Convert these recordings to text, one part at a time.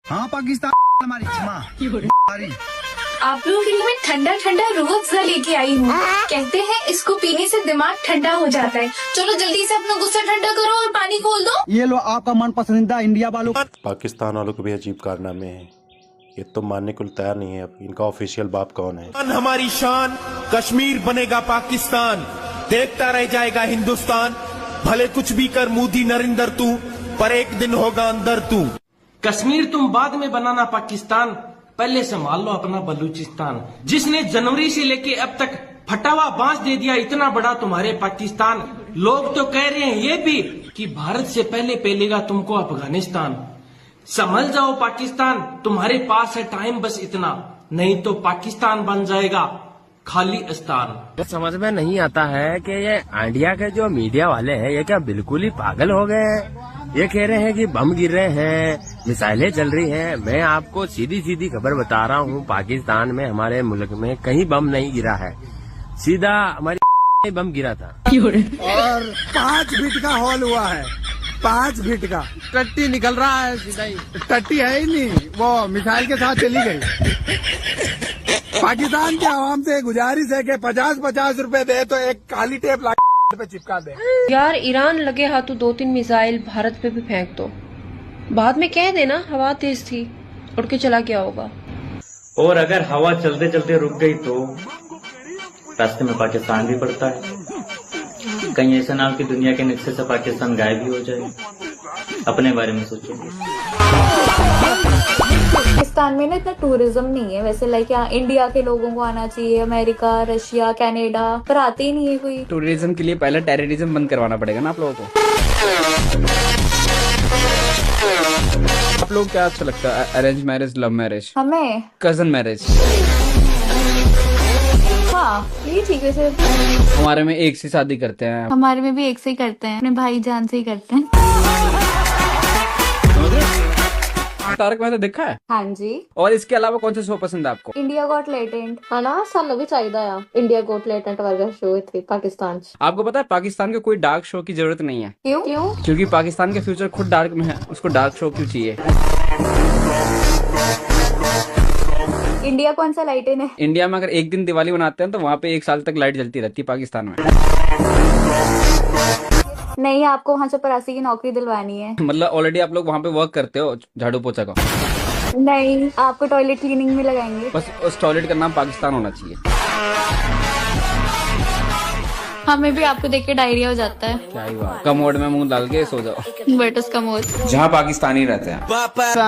हाँ पाकिस्तान हमारी आप लोगों के लिए मैं ठंडा ठंडा रूह अफ़ज़ा लेके आई हूँ। कहते हैं इसको पीने से दिमाग ठंडा हो जाता है। चलो जल्दी से अपना गुस्सा ठंडा करो और पानी खोल दो। ये लो आपका मन पसंदीदा इंडिया वालों। पाकिस्तान वालों के भी अजीब कारनामे हैं। ये तो मानने को तैयार नहीं है अब इनका ऑफिशियल बाप कौन है। हमारी शान, कश्मीर बनेगा पाकिस्तान, देखता रह जाएगा हिंदुस्तान। भले कुछ भी कर मोदी नरेंद्र तू, पर एक दिन होगा अंदर तू। कश्मीर तुम बाद में बनाना पाकिस्तान, पहले संभाल लो अपना बलूचिस्तान। जिसने जनवरी से लेके अब तक फटा हुआ बांस दे दिया इतना बड़ा तुम्हारे पाकिस्तान। लोग तो कह रहे हैं ये भी कि भारत से पहले पेलेगा तुमको अफगानिस्तान। संभल जाओ पाकिस्तान, तुम्हारे पास है टाइम बस इतना, नहीं तो पाकिस्तान बन जाएगा खाली स्थान। समझ में नहीं आता है कि ये इंडिया के जो मीडिया वाले हैं ये क्या बिल्कुल ही पागल हो गए हैं। ये कह रहे हैं कि बम गिर रहे हैं, मिसाइलें चल रही हैं। मैं आपको सीधी सीधी खबर बता रहा हूँ, पाकिस्तान में हमारे मुल्क में कहीं बम नहीं गिरा है, सीधा हमारी बम गिरा था। और 5 फीट का हॉल हुआ है, 5 फीट का। टट्टी निकल रहा है सीधा ही। टट्टी है ही नहीं, वो मिसाइल के साथ चली गई। पाकिस्तान के आवाम से गुजारिश है कि 50-50 रुपए दे तो एक काली टेप ला पे चिपका दे। यार ईरान लगे हाथों 2-3 मिसाइल भारत पे भी फेंक दो, बाद में कह देना हवा तेज थी, उड़ के चला गया होगा। और अगर हवा चलते चलते रुक गई तो रास्ते में पाकिस्तान भी पड़ता है। कहीं ऐसा ना हो कि दुनिया के नक्शे से पाकिस्तान गायब ही हो जाए। अपने बारे में सोचो। पाकिस्तान में ना इतना टूरिज्म नहीं है वैसे, लाइक यहाँ इंडिया के लोगों को आना चाहिए, अमेरिका, रशिया, कनाडा, पर आते ही नहीं है कोई। टूरिज्म के लिए पहले टेररिज्म बंद करवाना पड़ेगा ना आप लोगों को। आप लोग क्या अच्छा लगता है, अरेंज मैरिज, लव मैरिज? हमें कजन मैरिज। हाँ ये ठीक है सर। हमारे में एक से शादी करते हैं। हमारे में भी एक से ही करते हैं, अपने भाई जान से ही करते हैं। तारक मेहता देखा है? हाँ जी। और इसके अलावा कौन सा शो पसंद है आपको? इंडिया गॉट लेटेंट है ना, सानू भी चाहिए इंडिया गॉट लेटेंट वर्गा शो इथे पाकिस्तान। आपको पता है पाकिस्तान को कोई डार्क शो की जरूरत नहीं है। क्यों? क्योंकि पाकिस्तान का फ्यूचर खुद डार्क में है, उसको डार्क शो क्यों चाहिए? इंडिया कौन सा लाइटेन है? इंडिया में अगर एक दिन दिवाली मनाते हैं तो वहाँ पे 1 साल तक लाइट जलती रहती है। पाकिस्तान में नहीं, आपको वहाँ चपरासी की नौकरी दिलवानी है। मतलब ऑलरेडी आप लोग वहाँ पे वर्क करते हो झाड़ू पोछा का? नहीं, आपको टॉयलेट क्लीनिंग में लगाएंगे। बस उस टॉयलेट का नाम पाकिस्तान होना चाहिए। हमें भी आपको देख के डायरिया हो जाता है। क्या ही बात, कमोड में मुंह डाल के सो जाओ। बट उसका मोद जहाँ पाकिस्तानी रहते हैं।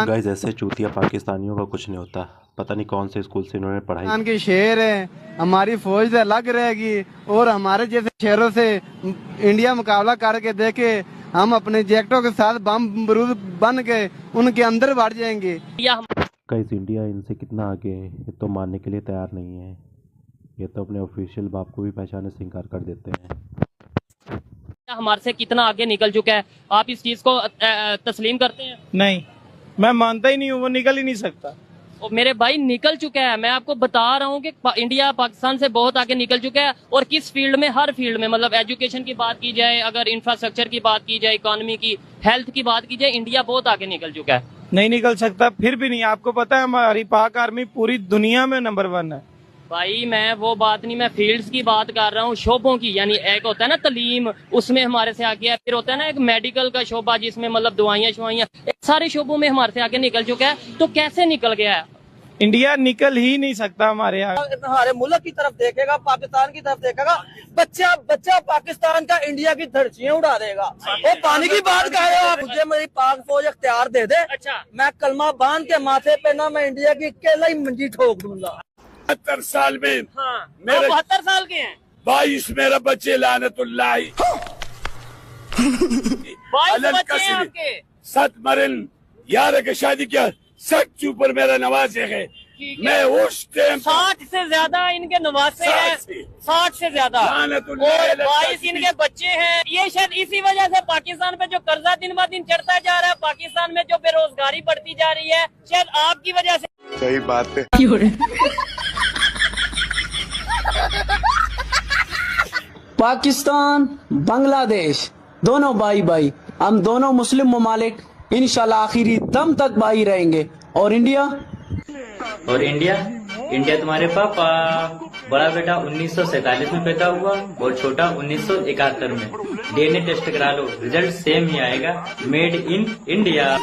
गाइस ऐसे चूतिया पाकिस्तानियों का कुछ नहीं होता। पता नहीं कौन से स्कूल से इन्होंने पढ़ाई। के शेर है, हमारी फौज से अलग रहेगी और हमारे जैसे शेरों से इंडिया मुकाबला करके देखे, हम अपने जेक्टों के साथ बम बरूद बन के उनके अंदर बढ़ जाएंगे। गाइस इंडिया इनसे कितना आगे है ये तो मानने के लिए तैयार नहीं है। ये तो अपने ऑफिशियल बाप को भी पहचाने से इनकार कर देते हैं। हमारे से कितना आगे निकल चुका है, आप इस चीज को तस्लीम करते हैं? नहीं, मैं मानता ही नहीं हूँ, वो निकल ही नहीं सकता। और मेरे भाई निकल चुका है, मैं आपको बता रहा हूँ कि इंडिया पाकिस्तान से बहुत आगे निकल चुका है। और किस फील्ड में? हर फील्ड में। मतलब एजुकेशन की बात की जाए, अगर इंफ्रास्ट्रक्चर की बात की जाए, इकोनॉमी की, हेल्थ की बात की जाए, इंडिया बहुत आगे निकल चुका है। नहीं निकल सकता फिर भी नहीं। आपको पता है हमारी पाक आर्मी पूरी दुनिया में नंबर 1 है। भाई मैं वो बात नहीं, मैं फील्ड्स की बात कर रहा हूँ, शोबों की। यानी एक होता है ना तालीम, उसमें हमारे से आगे है। फिर होता है ना एक मेडिकल का शोबा जिसमें मतलब दवाइयाँ शवाइयाँ, सारे शोबों में हमारे से आगे निकल चुका है। तो कैसे निकल गया है? इंडिया निकल ही नहीं सकता हमारे यहाँ। हमारे मुल्क की तरफ देखेगा, पाकिस्तान की तरफ देखेगा, बच्चा पाकिस्तान का इंडिया की धरतियाँ उड़ा देगा। वो पानी की बात कर रहे हो? मुझे मेरी पाक फौज इख्तियार दे दे। अच्छा, मैं कलमा बांध के माथे पे ना मैं इंडिया की अकेला ही मंजी ठोक दूंगा। 72 साल में। हाँ, मेरे 72 साल के हैं। 22 मेरा बच्चे लानतुल्लाह 22 बच्चे हैं आपके। 7 मरन यार के शादी किया, 7 ऊपर मेरा नवाज है। मैं उस टाइम 60 से ज्यादा इनके नवासे हैं, 60 से ज्यादा, और 22 इनके बच्चे हैं। ये शायद इसी वजह से पाकिस्तान पे जो कर्जा दिन ब दिन चढ़ता जा रहा है, पाकिस्तान में जो बेरोजगारी बढ़ती जा रही है, शायद आपकी वजह से। सही बात है। पाकिस्तान, बांग्लादेश दोनों भाई भाई, हम दोनों मुस्लिम ममालिक इंशाल्लाह आखिरी दम तक भाई रहेंगे। और इंडिया? और इंडिया तुम्हारे पापा। बड़ा बेटा 1947 में पैदा हुआ और छोटा 1971 में। डीएनए टेस्ट करा लो, रिजल्ट सेम ही आएगा, मेड इन इंडिया।